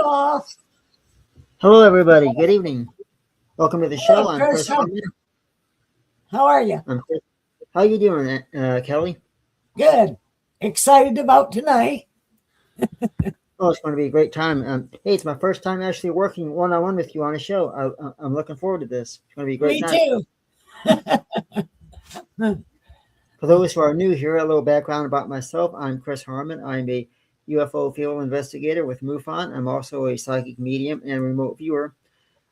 Outlaw. Hello, everybody. Good evening. Welcome to the show. Hello, I'm Chris. Chris Harmon. How are you? I'm Chris. How you doing, Kelly? Good. Excited about tonight? Oh, it's going to be a great time. Hey, it's my first time actually working one-on-one with you on a show. I'm looking forward to this. It's going to be a great Me night. too. For those who are new here, a little background about myself. I'm Chris Harmon. I'm a UFO field investigator with MUFON. I'm also a psychic medium and remote viewer.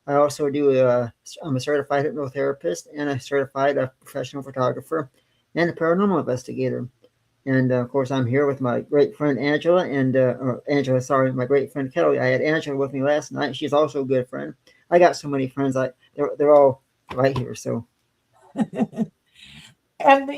I also I'm a certified hypnotherapist and a certified professional photographer and a paranormal investigator. And of course, I'm here with my great friend Angela my great friend Kelly. I had Angela with me last night. She's also a good friend. I got so many friends. They're all right here. So. And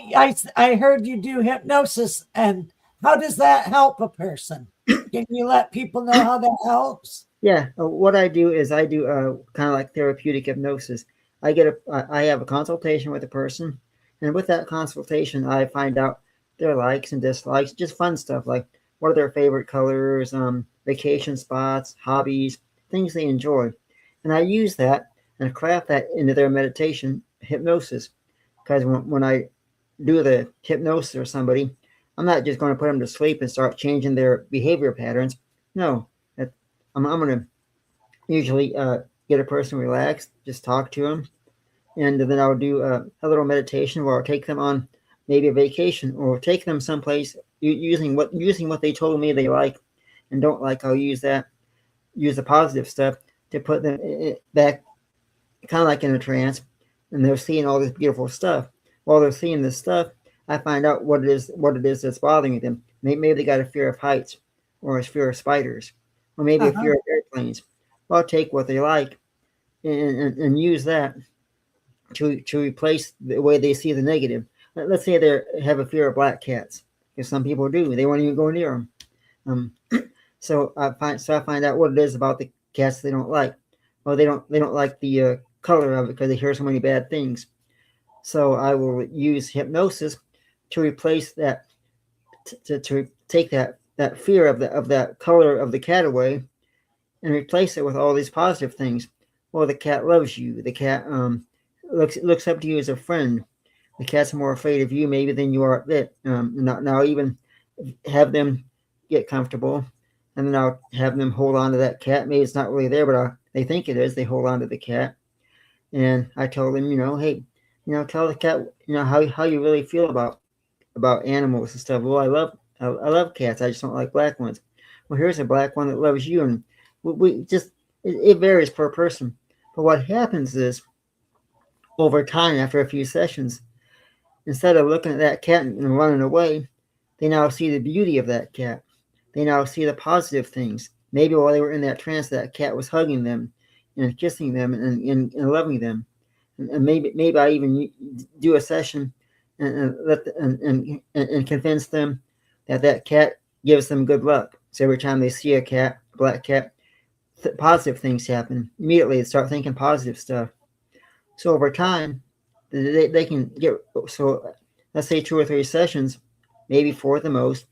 I heard you do hypnosis. And how does that help a person? Can you let people know how that helps? Yeah, what I do is I do kind of like therapeutic hypnosis. I have a consultation with a person, and with that consultation, I find out their likes and dislikes, just fun stuff like what are their favorite colors, vacation spots, hobbies, things they enjoy, and I use that and craft that into their meditation hypnosis. Because when I do the hypnosis or somebody, I'm not just going to put them to sleep and start changing their behavior patterns. No, I'm going to usually get a person relaxed, just talk to them, and then I'll do a little meditation where I'll take them on maybe a vacation or take them someplace using what they told me they like and don't like. I'll use the positive stuff to put them back, kind of like in a trance, and they're seeing all this beautiful stuff. While they're seeing this stuff, I find out what it is that's bothering them. Maybe they got a fear of heights, or a fear of spiders, or maybe a fear of airplanes. Well, I'll take what they like and use that to replace the way they see the negative. Let's say they have a fear of black cats, because some people do. They won't even go near them. So I find out what it is about the cats they don't like. Well, they don't like the color of it because they hear so many bad things. So I will use hypnosis to replace that, to take that fear of that color of the cat away, and replace it with all these positive things. Well, the cat loves you. The cat looks up to you as a friend. The cat's more afraid of you maybe than you are of it. Now even have them get comfortable, and then I'll have them hold on to that cat. Maybe it's not really there, but they think it is. They hold on to the cat, and I told them, hey, tell the cat, how you really feel about animals and stuff. Well, I love cats. I just don't like black ones. Well, here's a black one that loves you, and we just it varies per person. But what happens is, over time, after a few sessions, instead of looking at that cat and running away, they now see the beauty of that cat. They now see the positive things. Maybe while they were in that trance, that cat was hugging them and kissing them and loving them. And maybe I even do a session and convince them that cat gives them good luck. So every time they see a black cat, positive things happen. Immediately they start thinking positive stuff. So over time, they can get, so let's say 2 or 3 sessions, maybe 4 at the most.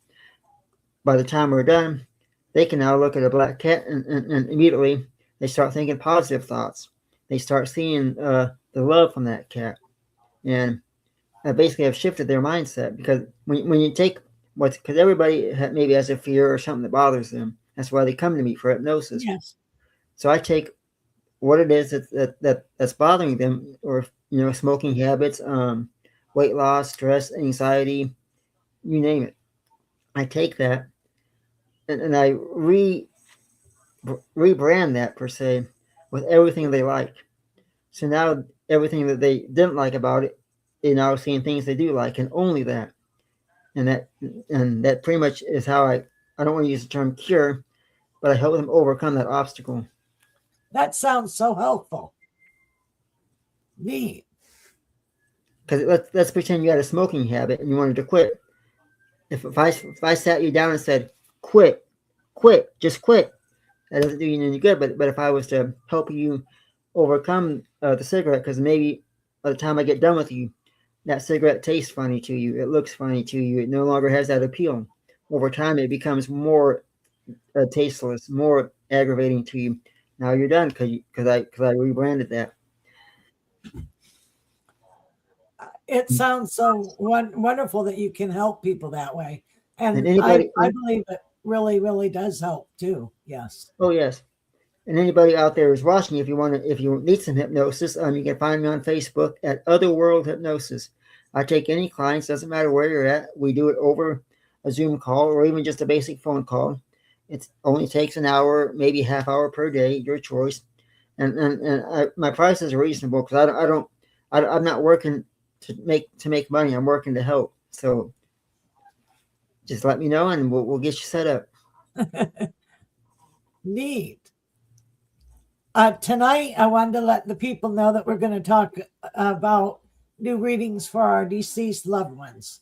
By the time we're done, they can now look at a black cat and immediately they start thinking positive thoughts. They start seeing the love from that cat. And I basically have shifted their mindset, because when you take because everybody maybe has a fear or something that bothers them. That's why they come to me for hypnosis. Yes. So I take what it is that's bothering them, or smoking habits, weight loss, stress, anxiety, you name it. I take that and I rebrand that, per se, with everything they like. So now everything that they didn't like about it, they're now seeing things they do like, and only that. And that pretty much is how I don't want to use the term cure, but I help them overcome that obstacle. That sounds so helpful. Neat. Because let's pretend you had a smoking habit and you wanted to quit. If I sat you down and said, quit, just quit, that doesn't do you any good. But if I was to help you overcome the cigarette, because maybe by the time I get done with you, that cigarette tastes funny to you, it looks funny to you, it no longer has that appeal. Over time, it becomes more tasteless, more aggravating to you. Now you're done because I rebranded that. It sounds so wonderful that you can help people that way. And And anybody, I believe it really, really does help too. Yes. oh yes, and anybody out there is watching, if you need some hypnosis, you can find me on Facebook at Otherworld Hypnosis. I take any clients, doesn't matter where you're at. We do it over a Zoom call or even just a basic phone call. It only takes an hour, maybe half hour per day, your choice. And my prices are reasonable because I'm not working to make money. I'm working to help. So just let me know and we'll get you set up. Neat. Tonight, I wanted to let the people know that we're going to talk about new readings for our deceased loved ones.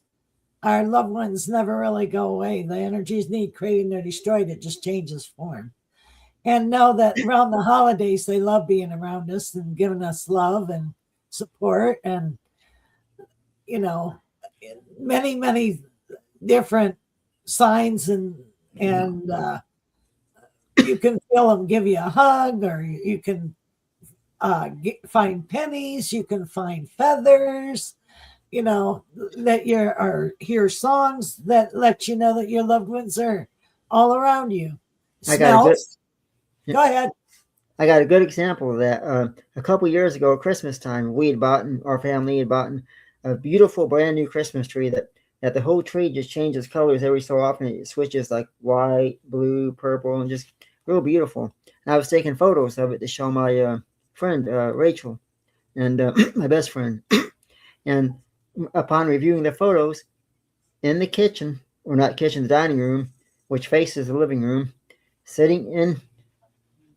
Our loved ones never really go away. The energies need created or destroyed. It just changes form. And know that around the holidays, they love being around us and giving us love and support and, you know, many, many different signs and you can feel them give you a hug, or you can find pennies, you can find feathers, that or hear songs that let you know that your loved ones are all around you. Smells. Go ahead. I got a good example of that. A couple years ago, Christmas time, our family had bought a beautiful brand new Christmas tree that the whole tree just changes colors every so often. It switches like white, blue, purple, and just real beautiful. And I was taking photos of it to show my friend, Rachel, and my best friend. And upon reviewing the photos, in the kitchen, or not kitchen, the dining room, which faces the living room, sitting in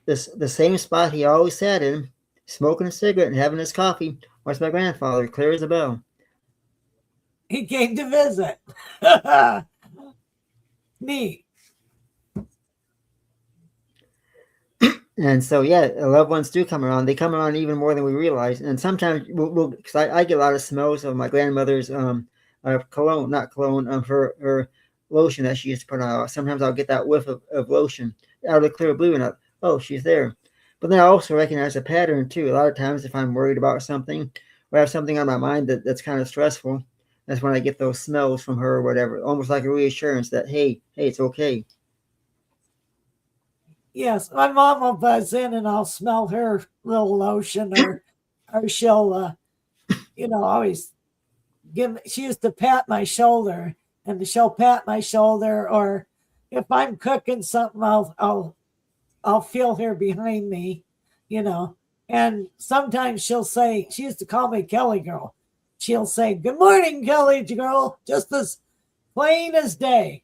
the same spot he always sat in, smoking a cigarette and having his coffee, was my grandfather, clear as a bell. He came to visit. Neat. And so, yeah, loved ones do come around. They come around even more than we realize. And sometimes because I get a lot of smells of my grandmother's cologne, not cologne, her lotion that she used to put on. Sometimes I'll get that whiff of lotion out of the clear blue, and oh, she's there. But then I also recognize a pattern too. A lot of times, if I'm worried about something or have something on my mind that's kind of stressful, that's when I get those smells from her or whatever, almost like a reassurance that hey, it's okay. Yes, my mom will buzz in and I'll smell her little lotion, or she'll, always she used to pat my shoulder, and she'll pat my shoulder, or if I'm cooking something, I'll feel her behind me, and sometimes she'll say, she used to call me Kelly girl. She'll say, "Good morning, Kelly girl," just as plain as day.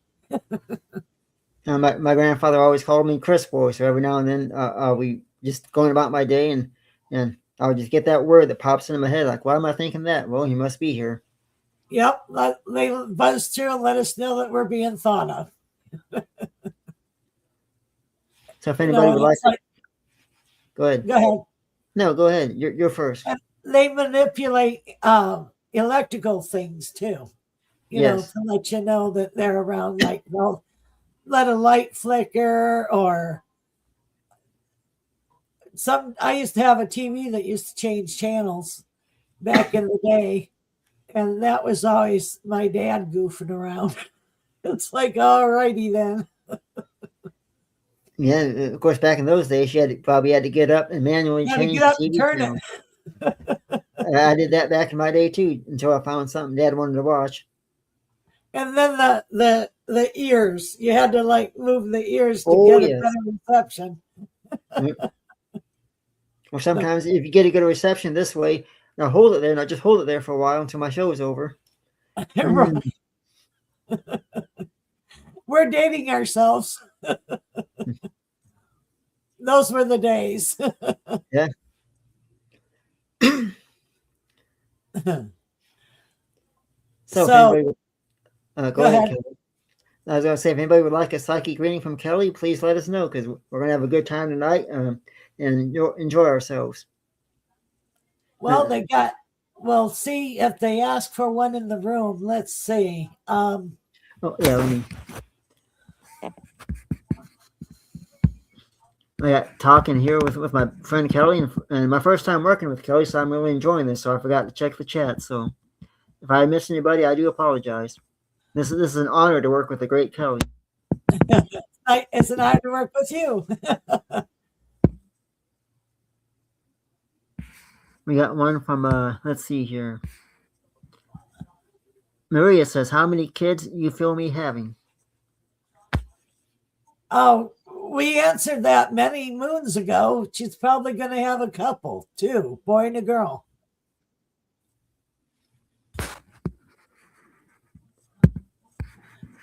My grandfather always called me Chris boy, so every now and then I'll be just going about my day and I'll just get that word that pops into my head, like, why am I thinking that? Well, he must be here. Yep, they buzz through and let us know that we're being thought of. So if anybody would like go ahead. Go ahead. No, go ahead. You're first. And they manipulate electrical things too, yes. to let you know that they're around. Like they'll let a light flicker, or I used to have a TV that used to change channels back in the day, and that was always my dad goofing around. It's like, all righty then. Yeah, of course, back in those days, you probably had to get up and manually change the TV channel. I did that back in my day too, until I found something Dad wanted to watch. And then the ears, you had to like move the ears to get a better reception. Or sometimes if you get a good reception this way, now hold it there, now just hold it there for a while until my show is over. We're dating ourselves. Those were the days. Yeah. So go ahead, Kelly. I was going to say, if anybody would like a psychic reading from Kelly, please let us know, because we're going to have a good time tonight and enjoy ourselves. Well, we'll see if they ask for one in the room. Let's see. Oh, yeah, let me. I got talking here with my friend Kelly, and my first time working with Kelly, so I'm really enjoying this. So I forgot to check the chat. So if I missed anybody, I do apologize. This is an honor to work with the great Kelly. It's an honor to work with you. We got one from let's see here. Maria says, "How many kids you feel me having?" Oh, we answered that many moons ago. She's probably going to have a couple, too, boy and a girl.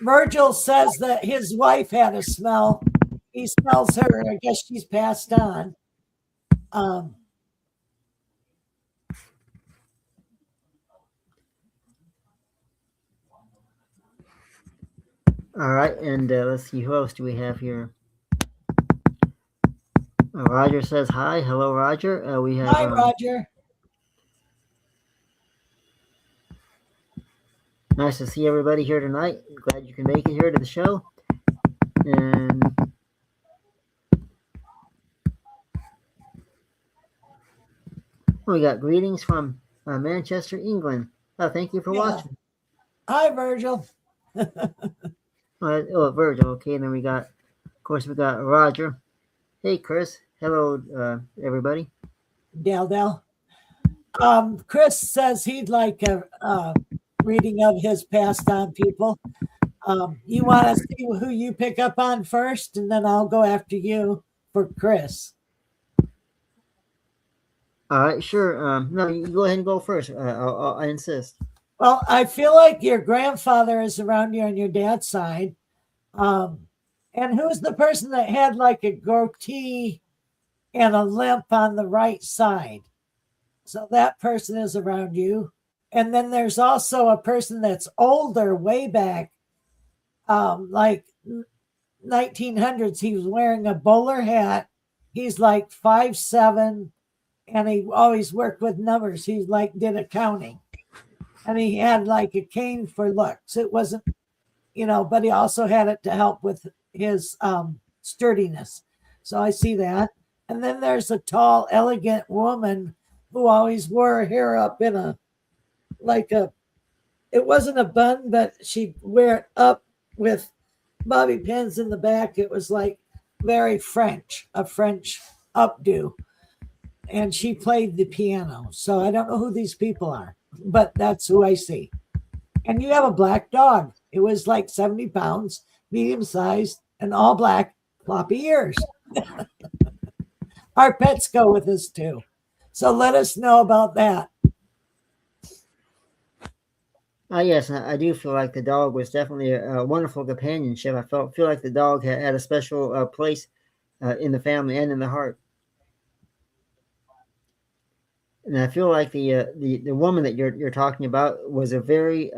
Virgil says that his wife had a smell. He smells her. I guess she's passed on. All right, and let's see, who else do we have here? Roger says hi. Hello, Roger. We have Hi, Roger. nice to see everybody here tonight. Glad you can make it here to the show. And we got greetings from Manchester, England. Thank you for watching. Hi, Virgil. Virgil. Okay, and then we got, of course, we got Roger. Hey, Chris. Hello, everybody. Dell. Chris says he'd like a reading of his passed on people. You want to see who you pick up on first, and then I'll go after you for Chris. All right, sure. No, you go ahead and go first. I insist. Well, I feel like your grandfather is around you on your dad's side. And who's the person that had like a goatee and a limp on the right side? So that person is around you. And then there's also a person that's older, way back, like 1900s. He was wearing a bowler hat. He's like 5'7", and he always worked with numbers. He like did accounting. And he had like a cane for looks. It wasn't, but he also had it to help with his sturdiness. So I see that. And then there's a tall, elegant woman who always wore her hair up in it wasn't a bun, but she'd wear it up with bobby pins in the back. It was like very French, a French updo. And she played the piano. So I don't know who these people are, but that's who I see. And you have a black dog. It was like 70 pounds, medium sized, and all black, floppy ears. Our pets go with us too. So let us know about that. Yes, I do feel like the dog was definitely a wonderful companionship. I feel like the dog had a special place in the family and in the heart. And I feel like the woman that you're talking about was a very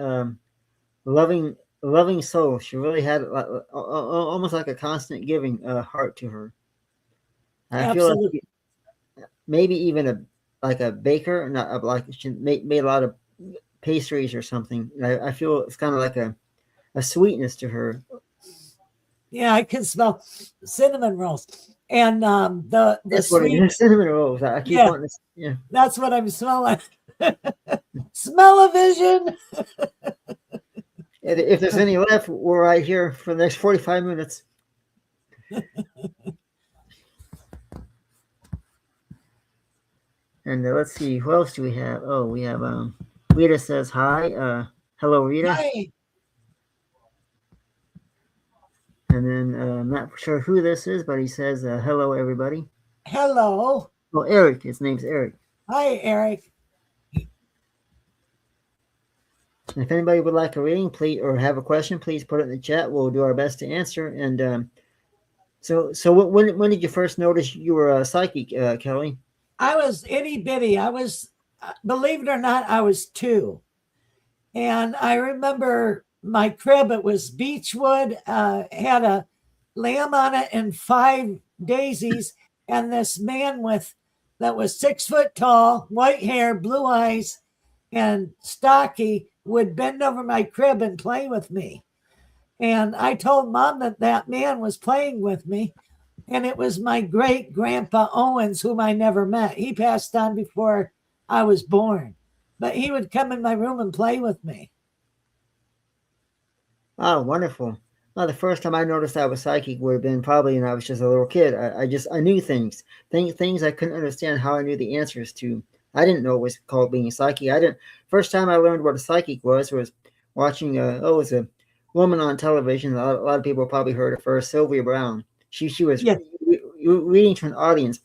loving soul. She really had almost like a constant giving heart to her. I feel like maybe even a baker, not like she made a lot of pastries or something. I feel it's kind of like a sweetness to her. Yeah, I can smell cinnamon rolls. And the sweet cinnamon rolls. I keep wanting to, yeah. That's what I'm smelling. Smell-o-vision. If there's any left, we're right here for the next 45 minutes. And let's see, who else do we have? Oh, we have Rita says hi. Hello, Rita. Hi. And then I'm not sure who this is, but he says hello, everybody. Hello. Oh, Eric. His name's Eric. Hi, Eric. If anybody would like a reading, please, or have a question, please put it in the chat. We'll do our best to answer. And so when did you first notice you were psychic, Kelly? I was itty bitty. I was, believe it or not, I was 2. And I remember my crib, it was beechwood, had a lamb on it and 5 daisies. And this man that was 6 foot tall, white hair, blue eyes, and stocky would bend over my crib and play with me. And I told Mom that man was playing with me. And it was my great grandpa Owens, whom I never met. He passed on before I was born, but he would come in my room and play with me. Oh, wonderful. Well, the first time I noticed I was psychic would have been probably when I was just a little kid. I knew things I couldn't understand how I knew the answers to. I didn't know it was called being psychic. I didn't. First time I learned what a psychic was watching. It was a woman on television. A lot of people probably heard of her, Sylvia Brown. She was Yeah. reading to an audience.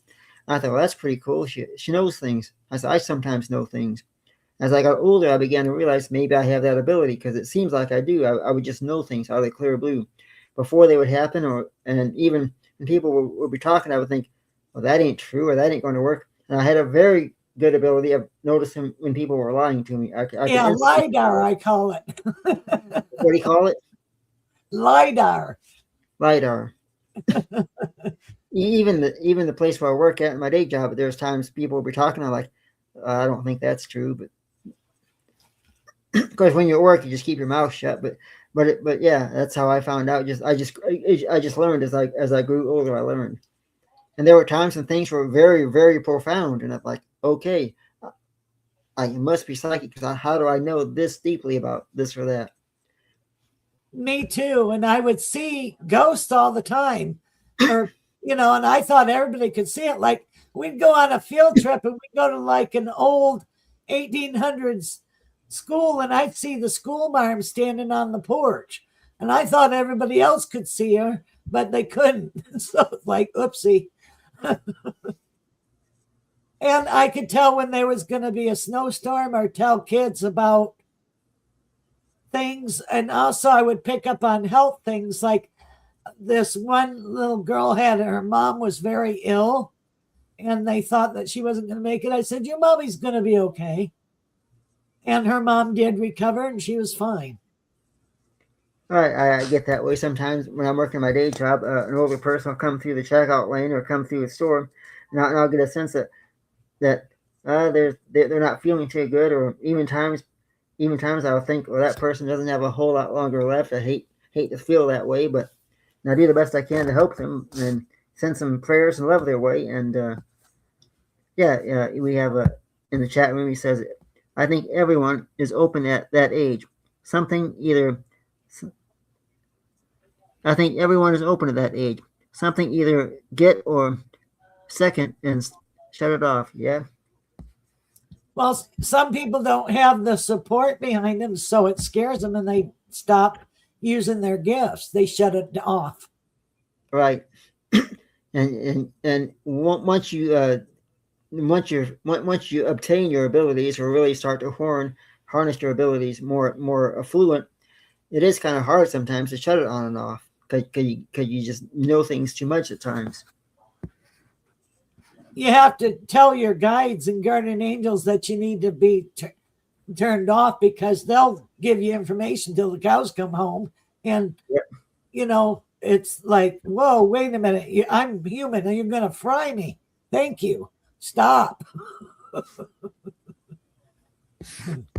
I thought, well, that's pretty cool. She knows things. I said, I sometimes know things. As I got older, I began to realize maybe I have that ability because it seems like I do. I would just know things out of the clear blue before they would happen, and even when people would be talking, I would think, well, that ain't true, or that ain't going to work. And I had a very good ability of noticing when people were lying to me. I could Yeah, instantly, LIDAR, I call it. what do you call it? LIDAR. LiDAR. Even the place where I work at in my day job, there's times people will be talking, I'm like, I don't think that's true, but of course, when you're at work, you just keep your mouth shut. But yeah, that's how I found out. I just learned as I grew older. I learned, and there were times when things were very, very profound, and I'm like, okay, I must be psychic because how do I know this deeply about this or that? Me too. And I would see ghosts all the time, or and I thought everybody could see it. Like we'd go on a field trip and we'd go to like an old 1800s school, and I'd see the school marm standing on the porch, and I thought everybody else could see her, but they couldn't. So it's like, oopsie. And I could tell when there was going to be a snowstorm or tell kids about things. And also I would pick up on health things, like this one little girl her mom was very ill and they thought that she wasn't going to make it. I said, your mommy's going to be okay. And her mom did recover and she was fine. All right, I get that way sometimes when I'm working my day job. An older person will come through the checkout lane or come through the store, and I'll get a sense that they're not feeling too good, or even times I'll think, well, that person doesn't have a whole lot longer left. I hate to feel that way, but I do the best I can to help them and send some prayers and love their way. And we have in the chat room, he says, I think everyone is open at that age. I think everyone is open at that age. Something either get or second and shut it off. Yeah. Well, some people don't have the support behind them, so it scares them and they stop using their gifts. They shut it off. Right. and once you obtain your abilities or really start to harness your abilities more affluent, it is kind of hard sometimes to shut it on and off because you just know things too much at times. You have to tell your guides and guardian angels that you need to be turned off, because they'll give you information till the cows come home. And, it's like, whoa, wait a minute. I'm human and you're going to fry me. Thank you. Stop. And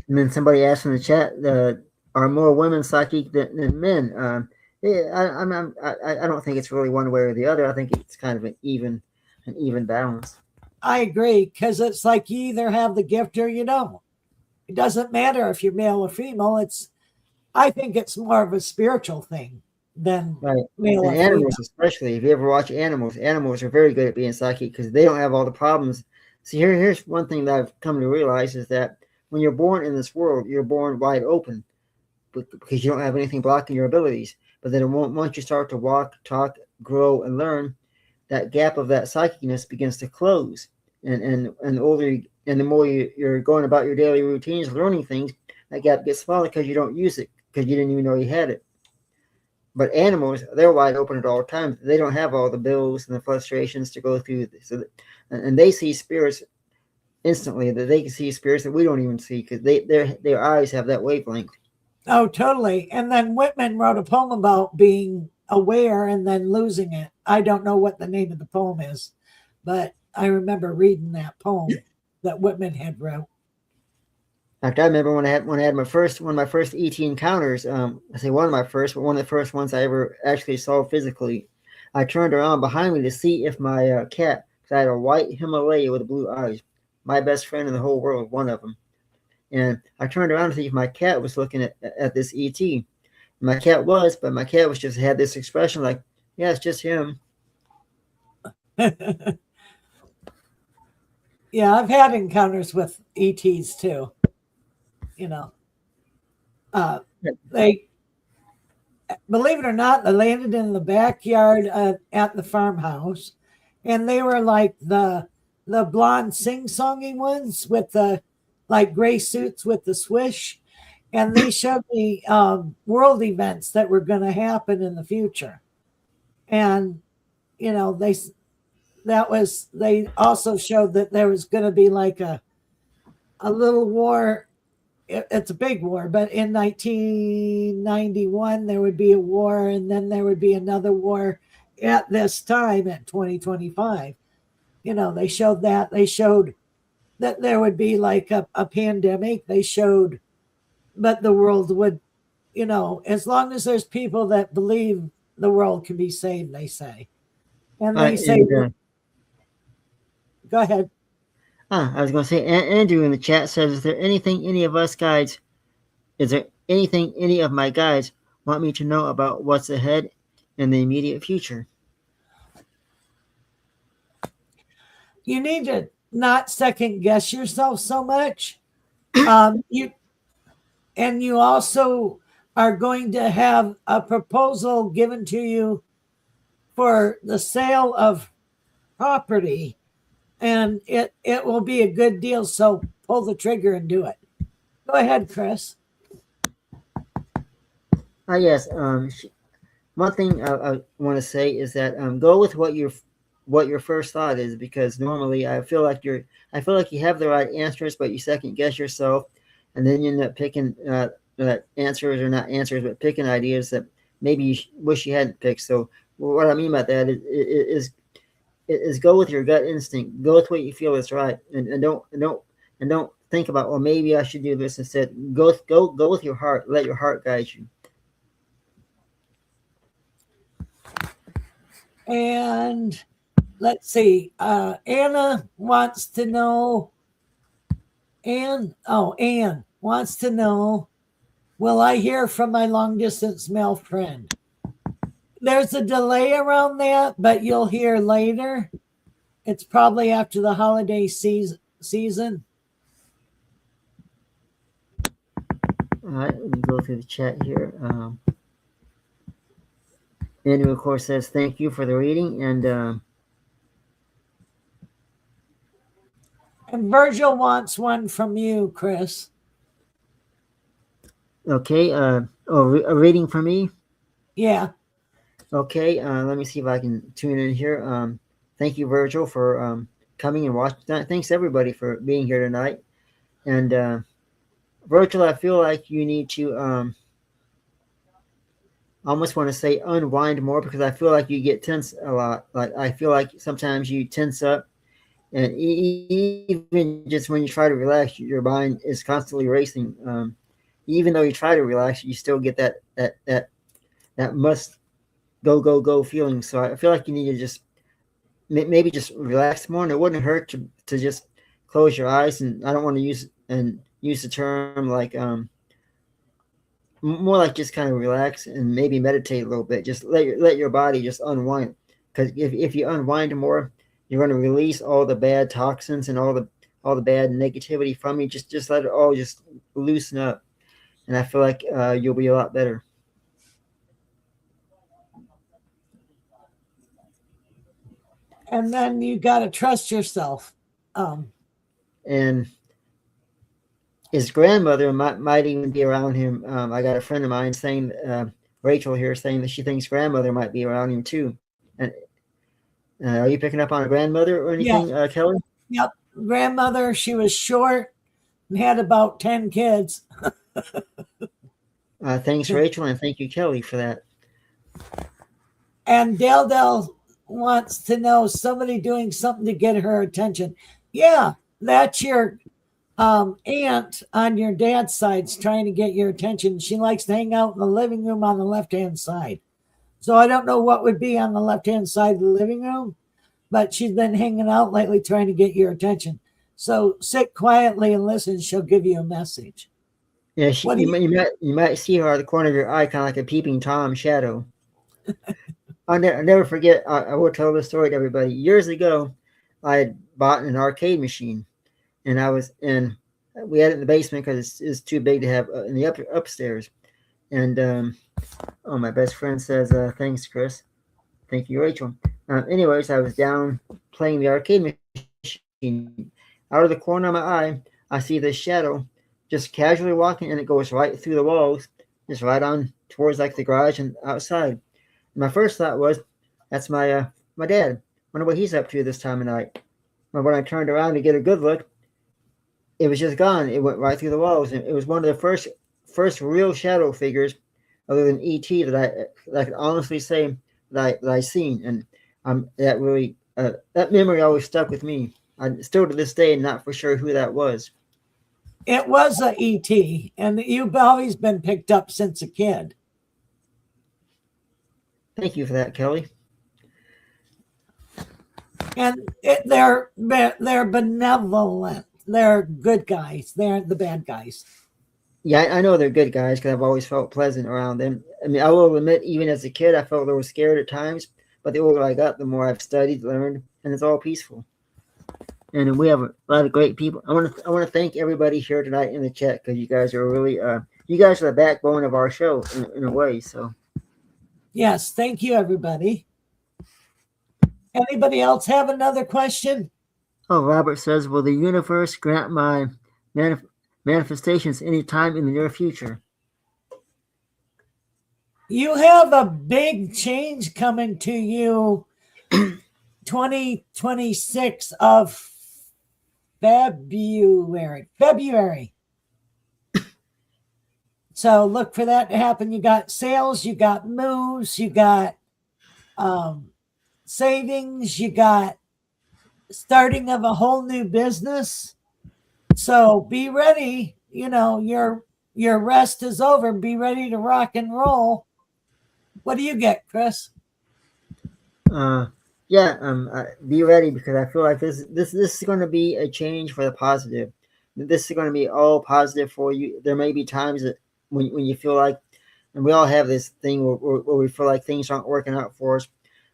then somebody asked in the chat, are more women psychic than men? I don't think it's really one way or the other. I think it's kind of an even balance. I agree, because it's like you either have the gift or you don't. It doesn't matter if you're male or female. I think it's more of a spiritual thing than male or animals, female. especially if you ever watch animals are very good at being psychic because they don't have all the problems. See, here's one thing that I've come to realize is that when you're born in this world, you're born wide open because you don't have anything blocking your abilities. But then once you start to walk, talk, grow, and learn, that gap of that psychicness begins to close. And the more you're going about your daily routines, learning things, that gap gets smaller because you don't use it, because you didn't even know you had it. But animals, they're wide open at all times. They don't have all the bills and the frustrations to go through. And they see spirits instantly, that they can see spirits that we don't even see because their eyes have that wavelength. Oh, totally. And then Whitman wrote a poem about being aware and then losing it. I don't know what the name of the poem is, but I remember reading that poem that Whitman had wrote. In fact, I remember when I had one of my first ET encounters. I say one of my first, but one of the first ones I ever actually saw physically. I turned around behind me to see if my cat, because I had a white Himalaya with blue eyes, my best friend in the whole world, one of them. And I turned around to see if my cat was looking at this ET. My cat was, but my cat was just had this expression like, yeah, it's just him. Yeah, I've had encounters with ETs too. You know, they, believe it or not, they landed in the backyard at the farmhouse, and they were like the blonde sing-songy ones with the like gray suits with the swish, and they showed me world events that were going to happen in the future, and you know they also showed that there was going to be like a little war. It's a big war, but in 1991 there would be a war, and then there would be another war at this time at 2025. You know, they showed that. They showed that there would be like a pandemic. They showed, but the world would, you know, as long as there's people that believe the world can be saved, they say. And they say, And go ahead. I was going to say, Andrew in the chat says, is there anything any of us guides, is there anything any of my guides want me to know about what's ahead in the immediate future? You need to not second guess yourself so much. You also are going to have a proposal given to you for the sale of property, and it will be a good deal. So pull the trigger and do it. Go ahead, Chris. Yes. One thing I want to say is that go with what your first thought is, because normally I feel like you have the right answers, but you second guess yourself, and then you end up picking answers or not answers, but picking ideas that maybe you wish you hadn't picked. So what I mean by that is go with your gut instinct. Go with what you feel is right, and don't think about, well, maybe I should do this instead. Go with your heart. Let your heart guide you. And let's see. Anna wants to know. Anne wants to know, will I hear from my long distance male friend? There's a delay around that, but you'll hear later. It's probably after the holiday season. All right, let me go through the chat here. Andrew, of course, says thank you for the reading, and Virgil wants one from you, Chris. okay. A reading for me. Yeah. Okay. Let me see if I can tune in here. Thank you, Virgil, for coming and watching. Thanks everybody for being here tonight. And Virgil, I feel like you need to I almost want to say unwind more, because I feel like you get tense a lot. Like I feel like sometimes you tense up, and even just when you try to relax, your mind is constantly racing. Even though you try to relax, you still get that must go feeling. So I feel like you need to just maybe just relax more, and it wouldn't hurt to just close your eyes. And I don't want to use the term like more like just kind of relax and maybe meditate a little bit. Just let your body just unwind, because if you unwind more, you're going to release all the bad toxins and all the bad negativity from you. Just let it all just loosen up, and I feel like you'll be a lot better. And then you got to trust yourself. And his grandmother might even be around him. I got a friend of mine saying, Rachel here, saying that she thinks grandmother might be around him too. And are you picking up on a grandmother or anything, Yeah. Kelly? Yep. Grandmother, she was short and had about 10 kids. Thanks, Rachel, and thank you, Kelly, for that. And Dale wants to know, somebody doing something to get her attention. Yeah, that's your aunt on your dad's side's trying to get your attention. She likes to hang out in the living room on the left-hand side. So I don't know what would be on the left-hand side of the living room, but she's been hanging out lately trying to get your attention. So sit quietly and listen. She'll give you a message. Yeah, What do you might see her out of the corner of your eye, kind of like a peeping Tom shadow. I'll never forget. I will tell this story to everybody. Years ago, I had bought an arcade machine, and we had it in the basement because it's too big to have in the upstairs. And oh, my best friend says, "Thanks, Chris. Thank you, Rachel." Anyways, I was down playing the arcade machine. Out of the corner of my eye, I see this shadow just casually walking, and it goes right through the walls, just right on towards like the garage and outside. My first thought was, that's my dad. Wonder what he's up to this time of night. But when I turned around to get a good look, it was just gone. It went right through the walls, and it was one of the first real shadow figures, other than ET, that I could honestly say that I seen, and that really that memory always stuck with me. I still to this day not for sure who that was. It was a ET, and you've always been picked up since a kid. Thank you for that, Kelly. And they're benevolent. They're good guys. They're the bad guys. Yeah, I know they're good guys because I've always felt pleasant around them. I mean, I will admit, even as a kid, I felt they were scared at times. But the older I got, the more I've studied, learned, and it's all peaceful. And we have a lot of great people. I want to thank everybody here tonight in the chat because you guys are really you guys are the backbone of our show in a way. So yes, thank you, everybody. Anybody else have another question? Oh, Robert says, will the universe grant my manifestations anytime in the near future? You have a big change coming to you 2026 of February. So look for that to happen. You got sales, you got moves, you got savings, you got starting of a whole new business. So be ready. You know, your rest is over. Be ready to rock and roll. What do you get, Chris? Be ready because I feel like this is going to be a change for the positive. This is going to be all positive for you. There may be times that when you feel like, and we all have this thing where we feel like things aren't working out for us,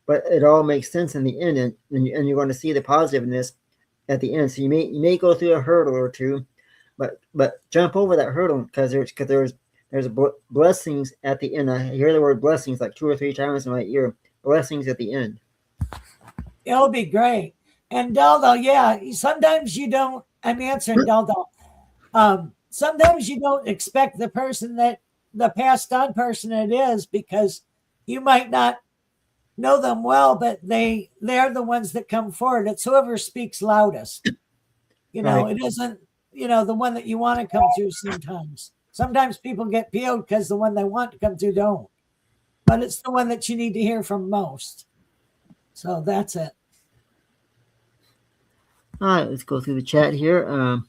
but it all makes sense in the end, and you're going to see the positiveness at the end. So you may go through a hurdle or two, but jump over that hurdle because there's blessings at the end. I hear the word blessings like 2 or 3 times in my ear. Blessings at the end. It'll be great. And Daldo, yeah, sometimes you don't. I'm answering Daldo. Sometimes you don't expect the passed on person it is because you might not know them well, but they're the ones that come forward. It's whoever speaks loudest. You know, right. It isn't, the one that you want to come through sometimes. Sometimes people get PO'd because the one they want to come through don't. But it's the one that you need to hear from most. So that's it. All right, let's go through the chat here.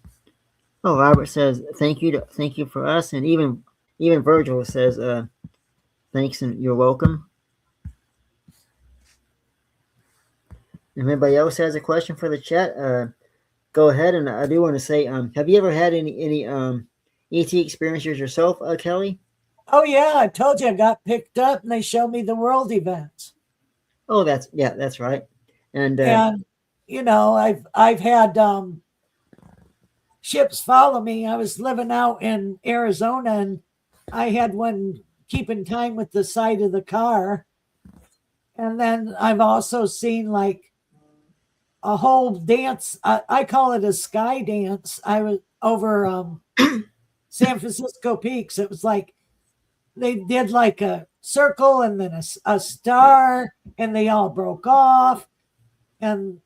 Robert says thank you for us, and even Virgil says thanks and you're welcome. If anybody else has a question for the chat, go ahead. And I do want to say, have you ever had any ET experiences yourself, Kelly? Oh yeah, I told you I got picked up, and they showed me the world events. Oh, that's right. And I've had ships follow me. I was living out in Arizona, and I had one keeping time with the side of the car. And then I've also seen like a whole dance. I call it a sky dance. I was over San Francisco Peaks. It was like they did like a circle and then a star, and they all broke off. And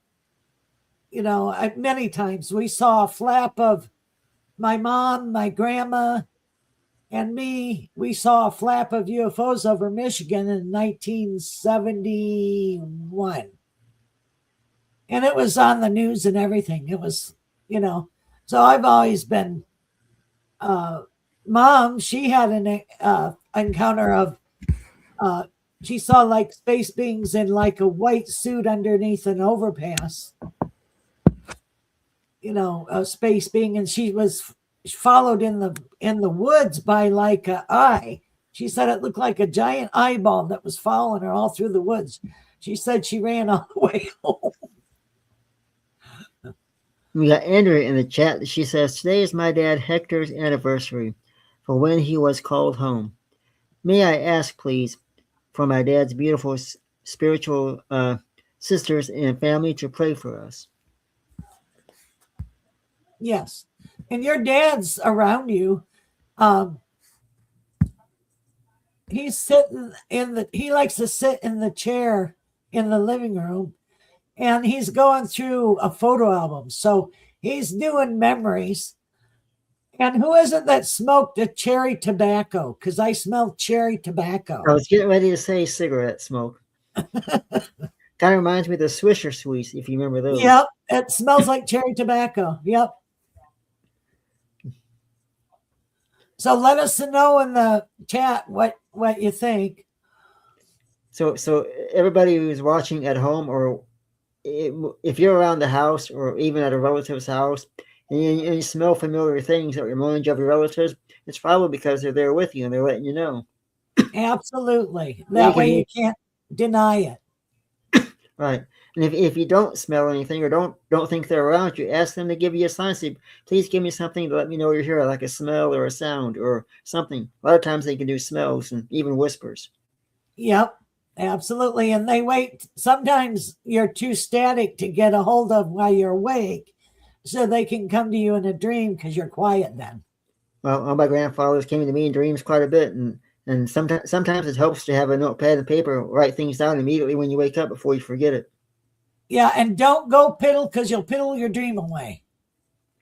many times we saw a flap of my mom, my grandma, and me. We saw a flap of UFOs over Michigan in 1971. And it was on the news and everything. It was, so I've always been, Mom, she had an encounter of she saw like space beings in like a white suit underneath an overpass. A space being, and she was followed in the woods by like a eye. She said it looked like a giant eyeball that was following her all through the woods. She said she ran all the way home. We got Andrea in the chat. She says, "Today is my dad Hector's anniversary for when he was called home. May I ask, please, for my dad's beautiful spiritual sisters and family to pray for us?" Yes. And your dad's around you. Um, he likes to sit in the chair in the living room, and he's going through a photo album. So he's doing memories. And who is it that smoked a cherry tobacco? Because I smelled cherry tobacco. I was getting ready to say cigarette smoke. Kind of reminds me of the Swisher Sweets, if you remember those. Yep, it smells like cherry tobacco. Yep. So let us know in the chat what you think. So everybody who's watching at home, or if you're around the house or even at a relative's house, and you smell familiar things that remind you of your relatives, it's probably because they're there with you and they're letting you know. Absolutely. That way you can't deny it. Right. And if you don't smell anything or don't think they're around you, ask them to give you a sign. Say, please give me something to let me know you're here, like a smell or a sound or something. A lot of times they can do smells and even whispers. Yep, absolutely. And they wait. Sometimes you're too static to get a hold of while you're awake, so they can come to you in a dream because you're quiet then. Well, my grandfathers came to me in dreams quite a bit, and sometimes it helps to have a notepad and paper, write things down immediately when you wake up before you forget it. Yeah, and don't go piddle because you'll piddle your dream away.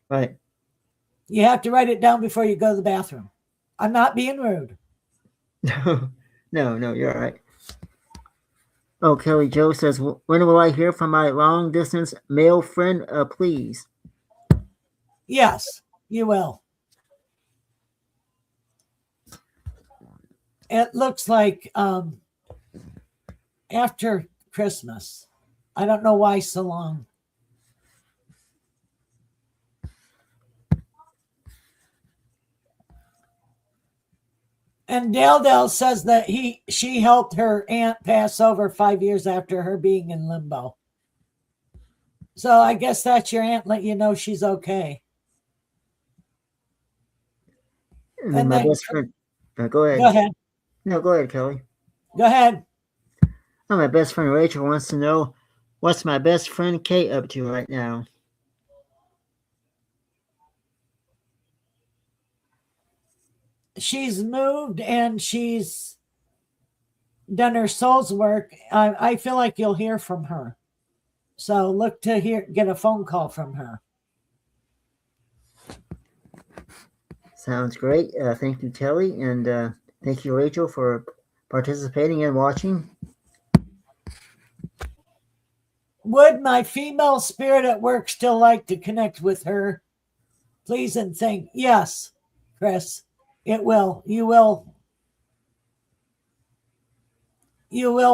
Right. You have to write it down before you go to the bathroom. I'm not being rude. No, you're all right. Oh, Kelly Joe says, when will I hear from my long distance male friend, please? Yes, you will. It looks like after Christmas. I don't know why so long. And Dale says that she helped her aunt pass over 5 years after her being in limbo. So I guess that's your aunt let you know she's okay. And then my best friend. Go ahead. Go ahead. No, go ahead, Kelly. Go ahead. Oh, my best friend Rachel wants to know, what's my best friend Kate up to right now? She's moved and she's done her soul's work. I feel like you'll hear from her. So look to get a phone call from her. Sounds great. Thank you, Kelly, and thank you, Rachel, for participating and watching. Would my female spirit at work still like to connect with her? Please and thank. Yes, Chris, it will. You will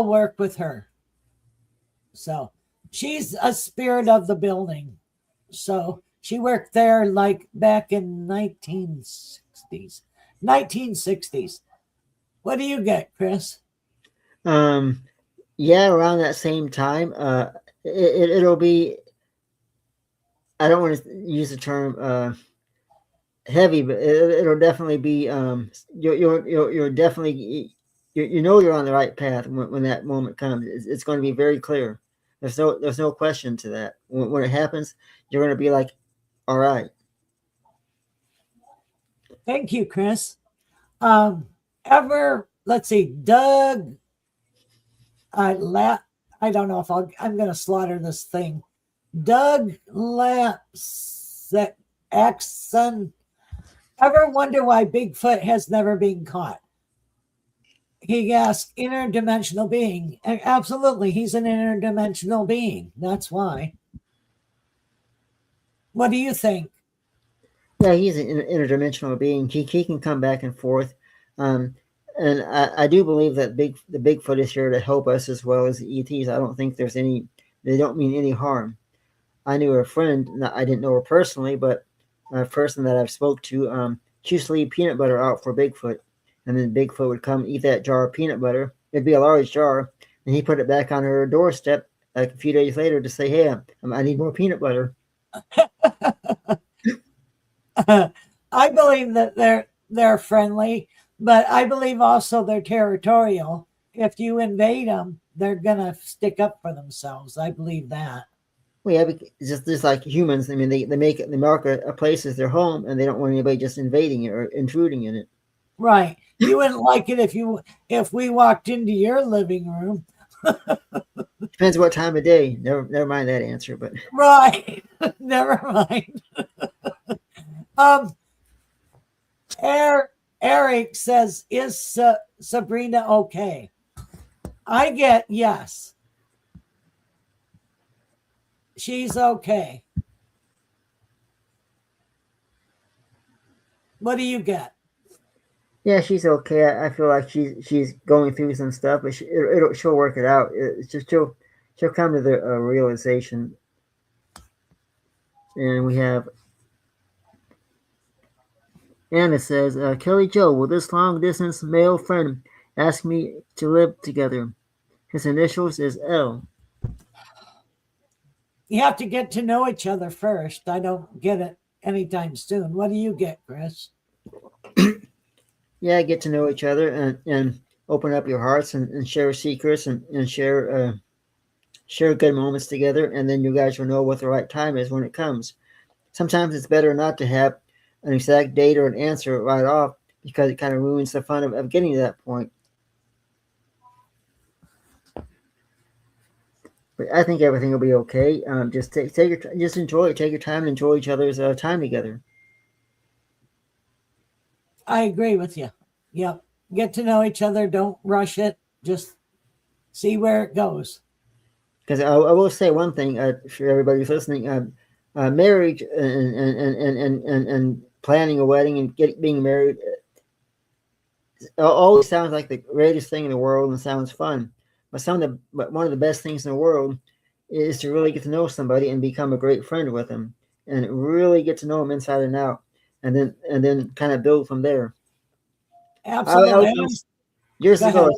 work with her. So she's a spirit of the building. So she worked there like back in 1960s. What do you get, Chris? Yeah, around that same time. It'll be, I don't want to use the term heavy, but it'll definitely be you're definitely you're on the right path when that moment comes. It's going to be very clear. There's no question to that. When it happens, you're going to be like, all right. Thank you, Chris. Let's see, Doug. I don't know if I'm going to slaughter this thing. Doug Axon. Ever wonder why Bigfoot has never been caught? He asked, interdimensional being. Absolutely, he's an interdimensional being. That's why. What do you think? Yeah, he's an interdimensional being. He can come back and forth. And I do believe that the Bigfoot is here to help us as well as the ETs. I don't think there's any. They don't mean any harm. I knew a friend. I didn't know her personally, but a person that I've spoke to. She used to leave peanut butter out for Bigfoot, and then Bigfoot would come eat that jar of peanut butter. It'd be a large jar, and he put it back on her doorstep like a few days later to say, "Hey, I need more peanut butter." I believe that they're friendly, but I believe also they're territorial. If you invade them, they're gonna stick up for themselves. I believe that. Well, yeah, just like humans. I mean, they mark a place as their home, and they don't want anybody just invading it or intruding in it. Right. You wouldn't like it if we walked into your living room. Depends what time of day. Never mind that answer, but Right. Never mind. Um, Eric says, "Is Sabrina okay?" I get yes. She's okay. What do you get? yeah, she's okay. I feel like she's going through some stuff, but she'll work it out. It's just she'll come to the realization. And we have Anna says, Kelly Joe, will this long distance male friend ask me to live together? His initials is L. You have to get to know each other first. I don't get it anytime soon. What do you get, Chris? Yeah, get to know each other and open up your hearts and share secrets and share good moments together, and then you guys will know what the right time is when it comes. Sometimes it's better not to have an exact date or an answer right off because it kind of ruins the fun of getting to that point. But I think everything will be okay. Just just enjoy it. Take your time and enjoy each other's time together. I agree with you. Yep. Get to know each other. Don't rush it. Just see where it goes. Because I will say one thing for everybody who's listening: marriage and planning a wedding and being married always sounds like the greatest thing in the world and sounds fun. But one of the best things in the world is to really get to know somebody and become a great friend with them, and really get to know them inside and out, and then kind of build from there. Absolutely. Years Go ago. ahead.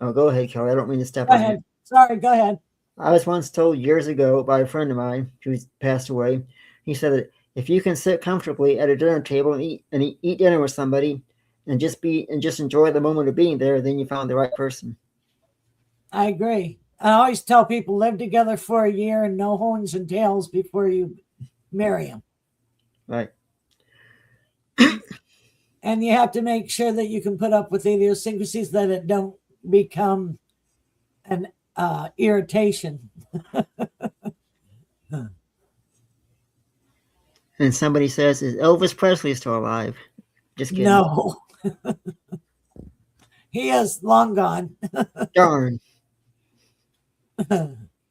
Oh, go ahead, Kelly. I don't mean to step Go on you. ahead. Sorry. Go ahead. I was once told years ago by a friend of mine who's passed away. He said that if you can sit comfortably at a dinner table and eat dinner with somebody and just enjoy the moment of being there, then you found the right person. I agree. I always tell people live together for a year and no horns and tails before you marry them. Right. And you have to make sure that you can put up with the idiosyncrasies that it don't become an irritation. And somebody says, "Is Elvis Presley still alive?" Just kidding. No. He is long gone. Darn.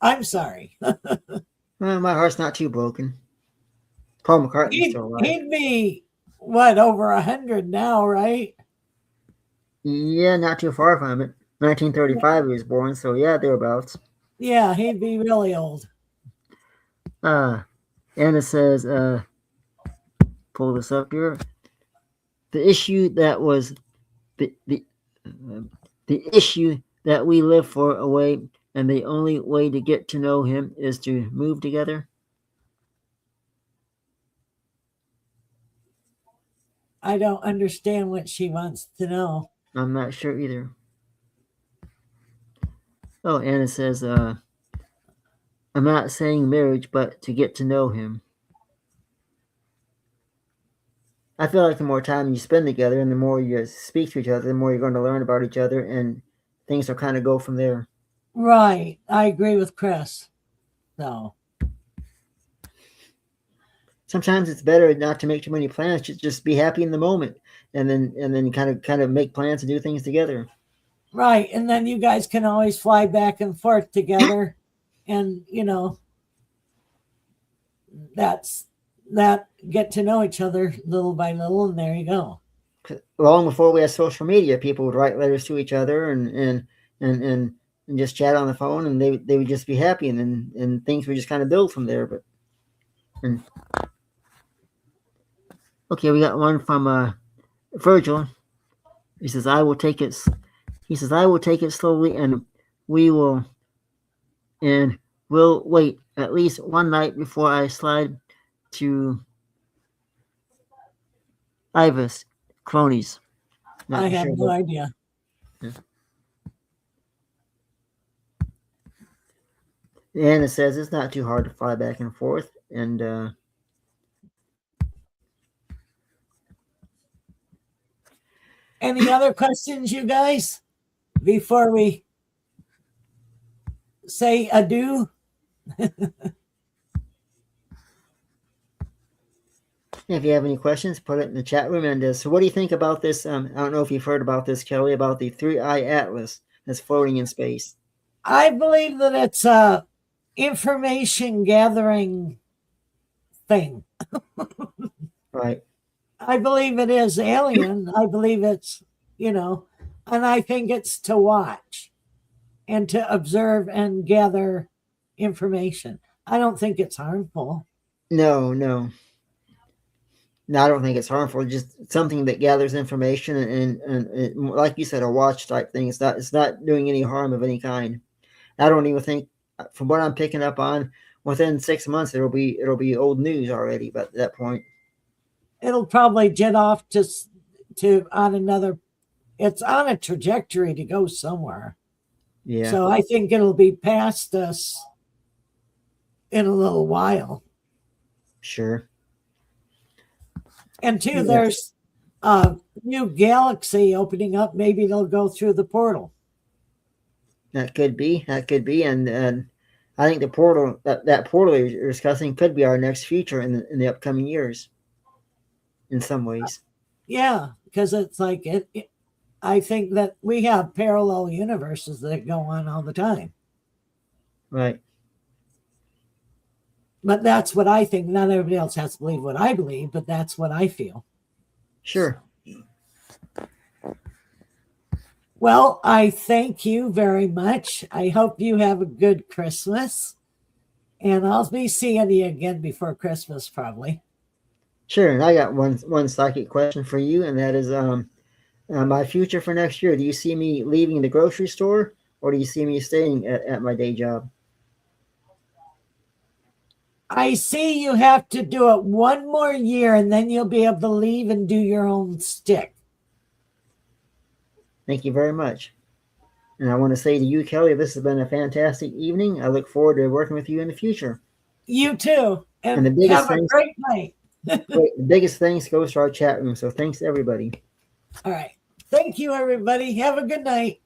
I'm sorry. Well, my heart's not too broken. Paul McCartney's still alive. He'd be what, over 100 now, right? Yeah, not too far from it. 1935 he was born, so yeah, thereabouts. Yeah, he'd be really old. Anna says, pull this up here. The issue that was the issue that we live for away, and the only way to get to know him is to move together. I don't understand what she wants to know. I'm not sure either. Oh, Anna says, I'm not saying marriage, but to get to know him. I feel like the more time you spend together and the more you speak to each other, the more you're going to learn about each other, and things will kind of go from there. Right. I agree with Chris. No. Sometimes it's better not to make too many plans, just be happy in the moment, and then kind of make plans and do things together. Right. And then you guys can always fly back and forth together. And, that get to know each other little by little. And there you go. long before we had social media, people would write letters to each other and just chat on the phone, and they would just be happy, and things would just kind of build from there. But okay, we got one from Virgil. He says, "I will take it." He says, "I will take it slowly, and we will, and will wait at least one night before I slide to Ibis cronies." I have no idea. Yeah. And it says it's not too hard to fly back and forth, and any other questions, you guys, before we say adieu? if you have any questions, put it in the chat room. And so, what do you think about this? I don't know if you've heard about this, Kelly, about the 3-eye atlas that's floating in space. I believe that it's a information gathering thing. Right. I believe it is alien. I believe it's, and I think it's to watch and to observe and gather information. I don't think it's harmful. No, I don't think it's harmful. Just something that gathers information, and it, like you said, a watch type thing. It's not doing any harm of any kind. I don't even think, from what I'm picking up on, within 6 months it'll be old news already. But at that point, it'll probably jet off to on another. It's on a trajectory to go somewhere. Yeah. So I think it'll be past us in a little while. Sure. And two, there's a new galaxy opening up. Maybe they'll go through the portal. That could be, and I think the portal that portal you're discussing could be our next future in the upcoming years. In some ways. Yeah, because it's like I think that we have parallel universes that go on all the time. Right. But that's what I think. Not everybody else has to believe what I believe, but that's what I feel. Sure. Well, I thank you very much. I hope you have a good Christmas. And I'll be seeing you again before Christmas, probably. Sure. And I got one psychic question for you, and that is my future for next year. Do you see me leaving the grocery store, or do you see me staying at my day job? I see you have to do it one more year, and then you'll be able to leave and do your own stick. Thank you very much. And I want to say to you, Kelly, this has been a fantastic evening. I look forward to working with you in the future. You too. And the biggest have a great night. The biggest thanks goes to our chat room. So thanks, everybody. All right. Thank you, everybody. Have a good night.